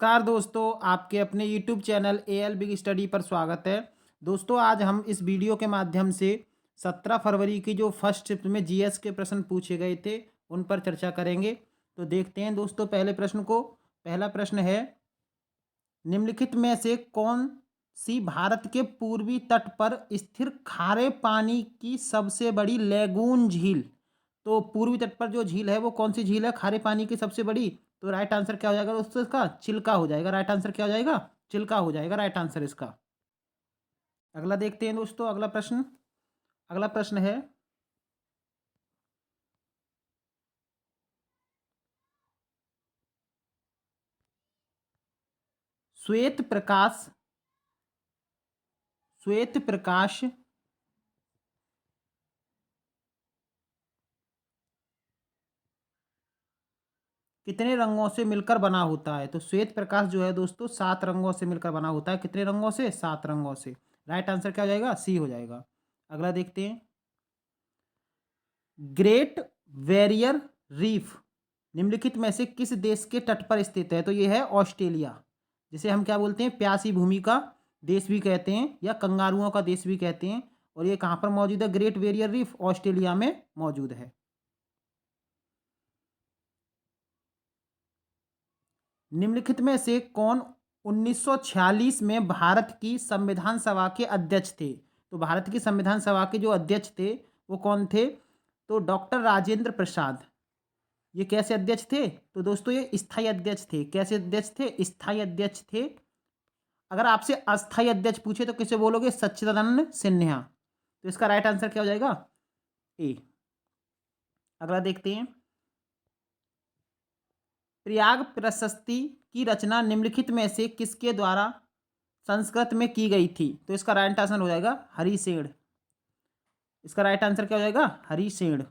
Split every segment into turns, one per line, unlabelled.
नमस्कार दोस्तों, आपके अपने YouTube channel AL big study पर स्वागत है। दोस्तों, आज हम इस वीडियो के माध्यम से 17 फरवरी की जो फर्स्ट शिफ्ट में जीएस के प्रश्न पूछे गए थे उन पर चर्चा करेंगे। तो देखते हैं दोस्तों पहले प्रश्न को। पहला प्रश्न है, निम्नलिखित में से कौन सी भारत के पूर्वी तट पर स्थिर खारे पानी की सबसे बड़ी लैगून झील। तो पूर्वी तट पर जो झील है वो कौन सी झील है खारे पानी की सबसे बड़ी? तो राइट आंसर क्या हो जाएगा दोस्तों? इसका चिल्का हो जाएगा। राइट आंसर क्या हो जाएगा? चिल्का हो जाएगा राइट आंसर इसका। अगला देखते हैं दोस्तों, अगला प्रश्न। अगला प्रश्न है, श्वेत प्रकाश श्वेत प्रकाश कितने रंगों से मिलकर बना होता है? तो श्वेत प्रकाश जो है दोस्तों 7 रंगों से मिलकर बना होता है। कितने रंगों से? 7 रंगों से। राइट आंसर क्या हो जाएगा? सी हो जाएगा। अगला देखते हैं, ग्रेट बैरियर रीफ निम्नलिखित में से किस देश के तट पर स्थित है? तो ये है ऑस्ट्रेलिया, जिसे हम क्या बोलते हैं? प्यासी भूमि का देश भी कहते हैं या कंगारुओं का देश भी कहते हैं। और ये कहाँ पर मौजूद है? ग्रेट बैरियर रीफ ऑस्ट्रेलिया में मौजूद है। निम्नलिखित में से कौन 1946 में भारत की संविधान सभा के अध्यक्ष थे? तो भारत की संविधान सभा के जो अध्यक्ष थे वो कौन थे? तो डॉक्टर राजेंद्र प्रसाद। ये कैसे अध्यक्ष थे? तो दोस्तों ये स्थायी अध्यक्ष थे। कैसे अध्यक्ष थे? स्थायी अध्यक्ष थे। अगर आपसे अस्थायी अध्यक्ष पूछे तो किसे बोलोगे? सच्चिदानंद सिन्हा। तो इसका राइट आंसर क्या हो जाएगा? ए। अगला देखते हैं, प्रयाग प्रशस्ति की रचना निम्नलिखित में से किसके द्वारा संस्कृत में की गई थी? तो इसका राइट आंसर हो जाएगा हरिसेन। इसका राइट आंसर क्या हो जाएगा? हरिसेन।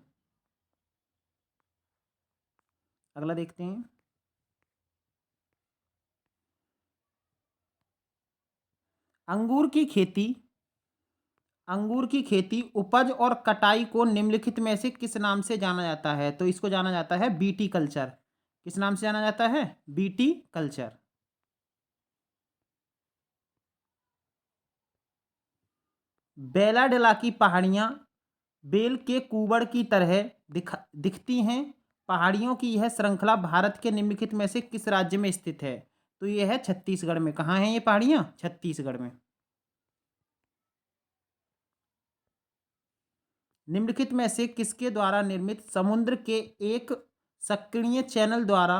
अगला देखते हैं, अंगूर की खेती अंगूर की खेती उपज और कटाई को निम्नलिखित में से किस नाम से जाना जाता है? तो इसको जाना जाता है बीटी कल्चर। किस नाम से जाना जाता है? BT culture. बेलाडेला की पहाड़ियाँ बेल के कुबड़ की तरह दिखती हैं। पहाड़ियों की यह श्रृंखला भारत के निम्नलिखित में से किस राज्य में स्थित है? तो यह है छत्तीसगढ़ में। कहाँ है ये पहाड़ियाँ? छत्तीसगढ़ में। निम्नलिखित में से किसके द्वारा निर्मित समुद्र के एक सक्रिय चैनल द्वारा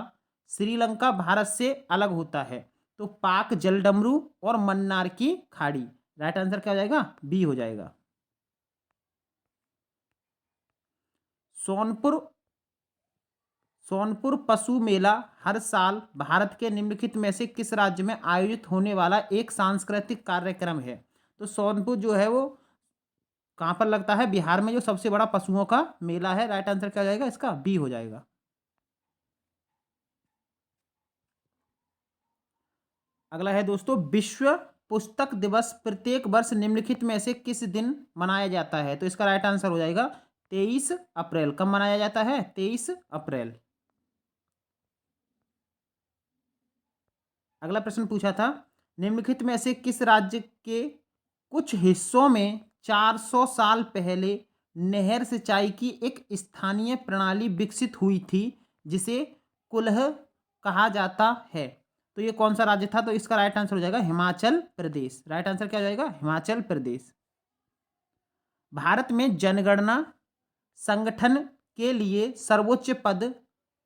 श्रीलंका भारत से अलग होता है? तो पाक जलडमरू और मन्नार की खाड़ी। राइट आंसर क्या हो जाएगा? बी हो जाएगा। सोनपुर सोनपुर पशु मेला हर साल भारत के निम्नलिखित में से किस राज्य में आयोजित होने वाला एक सांस्कृतिक कार्यक्रम है? तो सोनपुर जो है वो कहाँ पर लगता है? बिहार में, जो सबसे बड़ा पशुओं का मेला है। राइट आंसर क्या हो जाएगा? इसका बी हो जाएगा। अगला है दोस्तों, विश्व पुस्तक दिवस प्रत्येक वर्ष निम्नलिखित में से किस दिन मनाया जाता है? तो इसका राइट आंसर हो जाएगा 23 अप्रैल। कब मनाया जाता है? 23 अप्रैल। अगला प्रश्न पूछा था, निम्नलिखित में से किस राज्य के कुछ हिस्सों में 400 साल पहले नहर सिंचाई की एक स्थानीय प्रणाली विकसित हुई थी जिसे कुल्ह कहा जाता है? तो ये कौन सा राज्य था? तो इसका राइट आंसर हो जाएगा हिमाचल प्रदेश। राइट आंसर क्या हो जाएगा? हिमाचल प्रदेश। भारत में जनगणना संगठन के लिए सर्वोच्च पद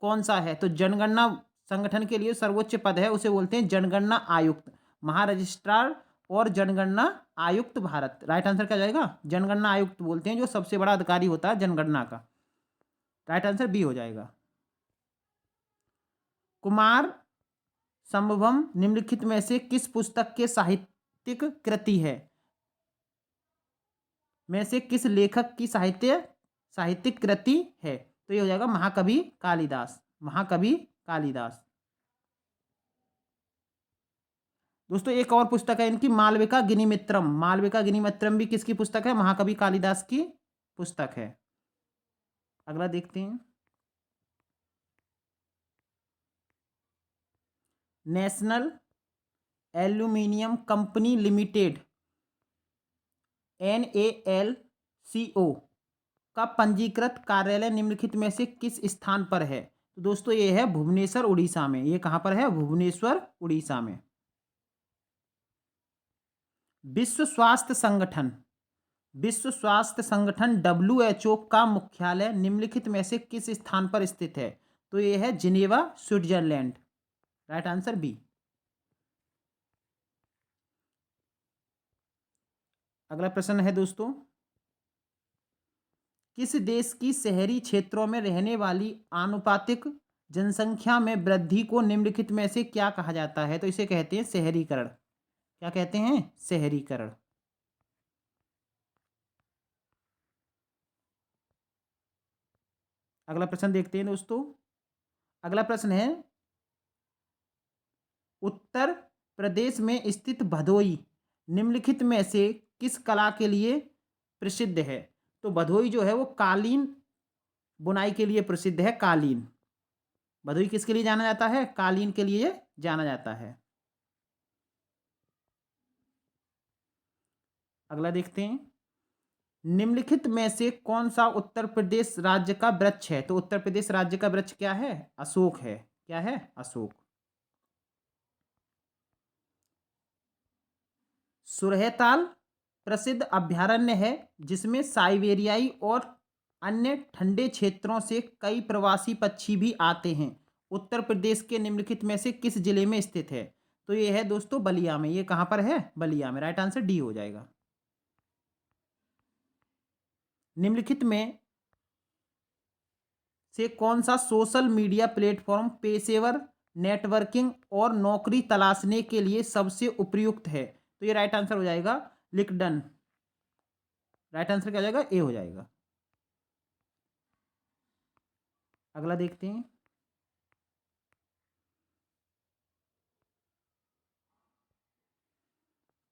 कौन सा है? तो जनगणना संगठन के लिए सर्वोच्च पद है उसे बोलते हैं जनगणना आयुक्त, महारजिस्ट्रार और जनगणना आयुक्त भारत। राइट आंसर क्या जाएगा? जनगणना आयुक्त बोलते हैं जो सबसे बड़ा अधिकारी होता है जनगणना का। राइट आंसर बी हो जाएगा। कुमार संभवम निम्नलिखित में से किस पुस्तक के साहित्यिक कृति है? में से किस लेखक की साहित्यिक कृति है? तो ये हो जाएगा महाकवि कालिदास। महाकवि कालिदास। दोस्तों एक और पुस्तक है इनकी, मालविका गिनिमित्रम। मालविका गिनिमित्रम भी किसकी पुस्तक है? महाकवि कालिदास की पुस्तक है। अगला देखते हैं, national aluminium company limited NALCO का पंजीकृत कार्यालय निम्नलिखित में से किस स्थान पर है? तो दोस्तों ये है भुवनेश्वर उड़ीसा में। ये कहाँ पर है? भुवनेश्वर उड़ीसा में। विश्व स्वास्थ्य संगठन WHO का मुख्यालय निम्नलिखित में से किस स्थान पर स्थित है? तो ये है Geneva, Switzerland. Right answer B. अगला प्रश्न है दोस्तों, किस देश की शहरी क्षेत्रों में रहने वाली आनुपातिक जनसंख्या में वृद्धि को निम्नलिखित में से क्या कहा जाता है? तो इसे कहते हैं शहरीकरण। क्या कहते हैं? शहरीकरण। अगला प्रश्न देखते हैं दोस्तों। अगला प्रश्न है, उत्तर प्रदेश में स्थित भदोई निम्नलिखित में से किस कला के लिए प्रसिद्ध है? तो भदोई जो है वो कालीन बुनाई के लिए प्रसिद्ध है। कालीन। भदोई किसके लिए जाना जाता है? कालीन के लिए जाना जाता है। अगला देखते हैं, निम्नलिखित में से कौन सा उत्तर प्रदेश राज्य का वृक्ष है? तो उत्तर प्रदेश राज्य का वृक्ष क्या है? अशोक है। क्या है? अशोक। सुरहेताल प्रसिद्ध अभयारण्य है जिसमें साइबेरियाई और अन्य ठंडे क्षेत्रों से कई प्रवासी पक्षी भी आते हैं। उत्तर प्रदेश के निम्नलिखित में से किस जिले में स्थित है? तो ये है दोस्तों बलिया में। ये कहाँ पर है? बलिया में। राइट आंसर डी हो जाएगा। निम्नलिखित में से कौन सा सोशल मीडिया प्लेटफॉर्म पेशेवर नेटवर्किंग और नौकरी तलाशने के लिए सबसे उपयुक्त है? तो ये राइट आंसर हो जाएगा लिंक्डइन। राइट आंसर क्या हो जाएगा? ए हो जाएगा। अगला देखते हैं,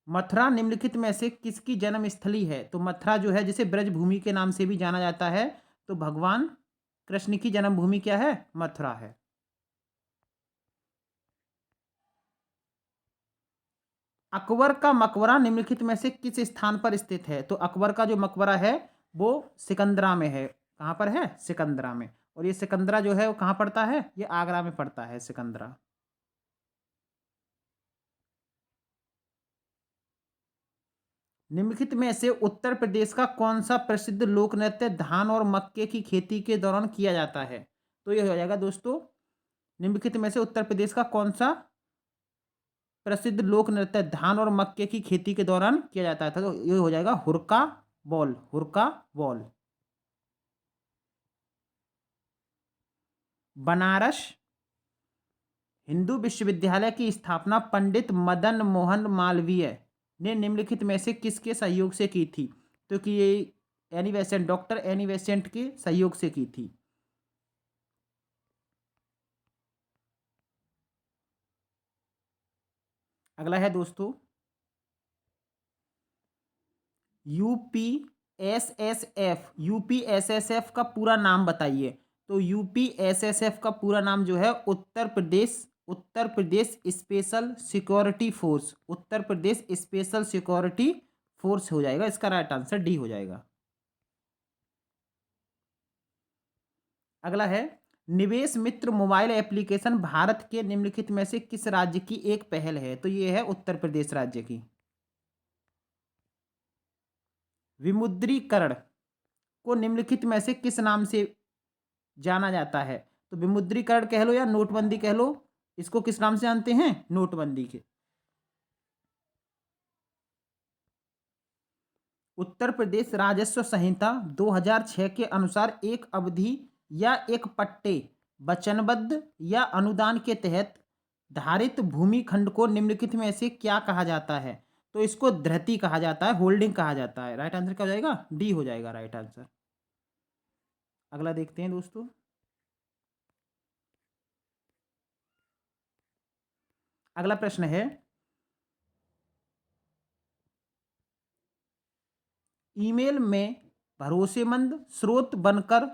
मथुरा निम्नलिखित में से किसकी जन्मस्थली है? तो मथुरा जो है जिसे ब्रजभूमि के नाम से भी जाना जाता है, तो भगवान कृष्ण की जन्मभूमि क्या है? मथुरा है। अकबर का मकबरा निम्नलिखित में से किस स्थान पर स्थित है? तो अकबर का जो मकबरा है वो सिकंदरा में है। कहाँ पर है? सिकंदरा में। और ये सिकंदरा जो है वो कहाँ पड़ता है? ये आगरा में पड़ता है सिकंदरा। निम्नलिखित में से उत्तर प्रदेश का कौन सा प्रसिद्ध लोक नृत्य धान और मक्के की खेती के दौरान किया जाता है? तो ये हो जाएगा दोस्तों, निम्नलिखित में से उत्तर प्रदेश का कौन सा प्रसिद्ध लोक नृत्य धान और मक्के की खेती के दौरान किया जाता था? तो ये हो जाएगा हुरका बॉल। हुरका बॉल। बनारस हिंदू विश्वविद्यालय की स्थापना पंडित मदन मोहन मालवीय ने निम्नलिखित में से किसके सहयोग से की थी? तो कि ये Annie Besant, doctor Annie Besant के सहयोग से की थी। अगला है दोस्तों, यूपीएसएसएफ का पूरा नाम बताइए। तो यूपीएसएसएफ का पूरा नाम जो है Uttar Pradesh special security force. Uttar Pradesh special security force हो जाएगा। इसका राइट आंसर डी हो जाएगा। अगला है, निवेश मित्र मोबाइल एप्लीकेशन भारत के निम्नलिखित में से किस राज्य की एक पहल है? तो ये है उत्तर प्रदेश राज्य की। विमुद्रीकरण को निम्नलिखित में से किस नाम से जाना जाता है? तो विमुद्रीकरण कह लो या नोटबंदी कह लो, इसको किस नाम से जानते हैं? नोटबंदी के। उत्तर प्रदेश राजस्व संहिता 2006 के अनुसार एक अवधि या एक पट्टे वचनबद्ध या अनुदान के तहत धारित भूमि खंड को निम्नलिखित में से क्या कहा जाता है? तो इसको धृति कहा जाता है, होल्डिंग कहा जाता है। राइट आंसर क्या हो जाएगा? डी हो जाएगा राइट आंसर। अगला देखते हैं दोस्तों, अगला प्रश्न है, ईमेल में भरोसेमंद स्रोत बनकर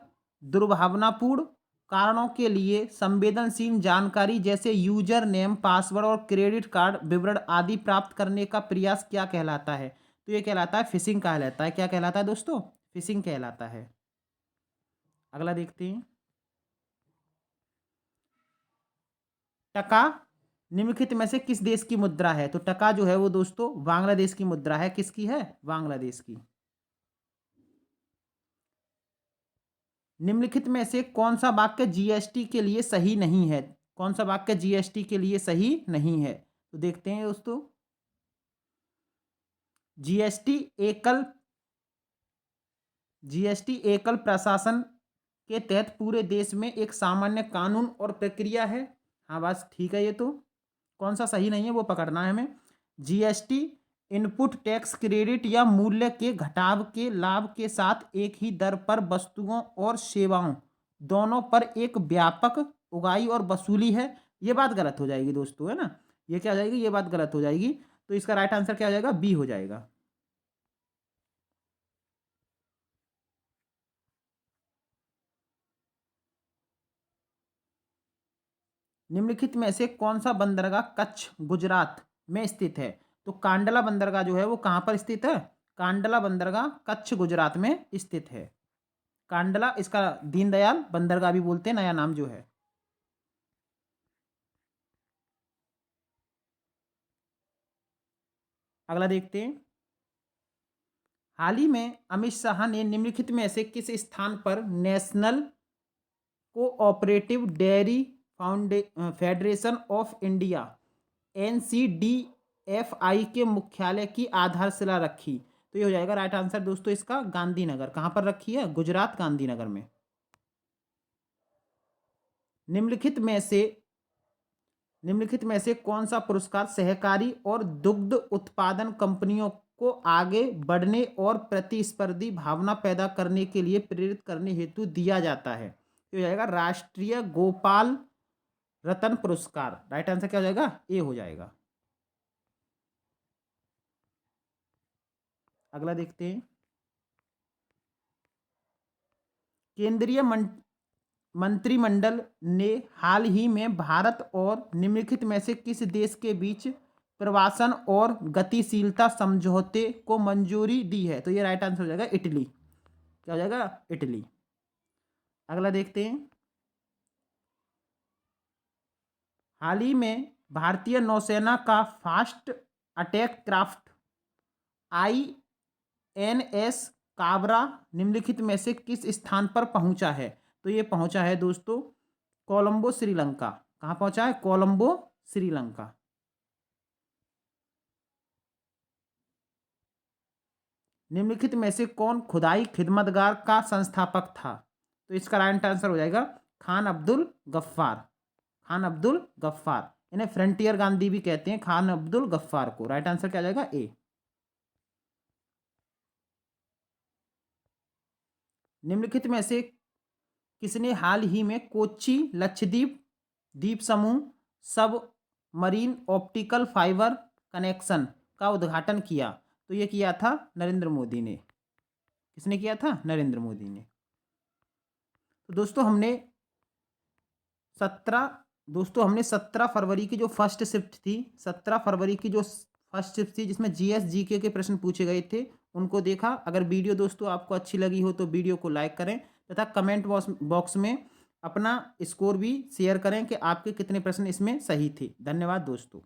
दुर्भावनापूर्ण कारणों के लिए संवेदनशील जानकारी जैसे यूजर नेम, पासवर्ड और क्रेडिट कार्ड विवरण आदि प्राप्त करने का प्रयास क्या कहलाता है? तो ये कहलाता है फिशिंग कहलाता है। क्या कहलाता है दोस्तों? फिशिंग कहलाता है। अगला देखते हैं। टका निम्नलिखित में से किस देश की मुद्रा है? तो टका जो है वो दोस्तों बांग्लादेश की मुद्रा है। किसकी है? बांग्लादेश की। निम्नलिखित में से कौन सा वाक्य जीएसटी के लिए सही नहीं है? कौन सा वाक्य जीएसटी के लिए सही नहीं है? तो देखते हैं दोस्तों। जीएसटी एकल जीएसटी एकल प्रशासन के तहत पूरे देश में एक सामान्य कानून और प्रक्रिया है। हाँ बस ठीक है। ये तो कौन सा सही नहीं है वो पकड़ना है हमें। जीएसटी इनपुट टैक्स क्रेडिट या मूल्य के घटाव के लाभ के साथ एक ही दर पर वस्तुओं और सेवाओं दोनों पर एक व्यापक उगाही और वसूली है। ये बात गलत हो जाएगी दोस्तों, है ना। ये क्या हो जाएगी? ये बात गलत हो जाएगी। तो इसका राइट आंसर क्या हो जाएगा? बी हो जाएगा। निम्नलिखित में से कौन सा बंदरगाह कच्छ गुजरात में स्थित है? तो कांडला बंदरगाह जो है वो कहाँ पर स्थित है? कांडला बंदरगाह कच्छ गुजरात में स्थित है। कांडला, इसका दीनदयाल बंदरगाह भी बोलते हैं, नया नाम जो है। अगला देखते हैं। हाल ही में अमित शाह ने निम्नलिखित में से किस स्थान पर national cooperative dairy federation of India NCDFI के मुख्यालय की आधारशिला रखी? तो ये हो जाएगा राइट आंसर दोस्तों इसका गांधीनगर। कहाँ पर रखी है? गुजरात, गांधीनगर में। निम्नलिखित में से कौन सा पुरस्कार सहकारी और दुग्ध उत्पादन कंपनियों को आगे बढ़ने और प्रतिस्पर्धी भावना पैदा करने के लिए प्रेरित करने हेतु दिया जाता है? तो हो जाएगा राष्ट्रीय गोपाल रत्न पुरस्कार। राइट आंसर क्या हो जाएगा? ए हो जाएगा। अगला देखते हैं। केंद्रीय मंत्रिमंडल ने हाल ही में भारत और निम्नलिखित में से किस देश के बीच प्रवासन और गतिशीलता समझौते को मंजूरी दी है? तो ये राइट आंसर हो जाएगा इटली। क्या हो जाएगा? इटली। अगला देखते हैं। हाल ही में भारतीय नौसेना का fast attack craft INS Kabra निम्नलिखित में से किस स्थान पर पहुंचा है? तो ये पहुंचा है दोस्तों कोलंबो, श्रीलंका। कहाँ पहुंचा है? कोलंबो, श्रीलंका। निम्नलिखित में से कौन खुदाई खिदमतगार का संस्थापक था? तो इसका राइट आंसर हो जाएगा खान अब्दुल गफ्फार। खान अब्दुल गफ्फार, इन्हें फ्रंटियर गांधी भी कहते हैं, खान अब्दुल गफ्फार को। राइट आंसर क्या हो जाएगा? ए। निम्नलिखित में से किसने हाल ही में कोच्चि लक्षद्वीप द्वीप समूह सब मरीन ऑप्टिकल फाइबर कनेक्शन का उद्घाटन किया? तो ये किया था नरेंद्र मोदी ने। किसने किया था? नरेंद्र मोदी ने। तो दोस्तों हमने 17 फरवरी की जो फर्स्ट शिफ्ट थी, 17 फरवरी की जो फर्स्ट शिफ्ट थी जिसमें GS GK के प्रश्न पूछे गए थे उनको देखा। अगर वीडियो दोस्तों आपको अच्छी लगी हो तो वीडियो को लाइक करें तथा कमेंट बॉक्स में अपना स्कोर भी शेयर करें कि आपके कितने प्रश्न इसमें सही थे। धन्यवाद दोस्तों।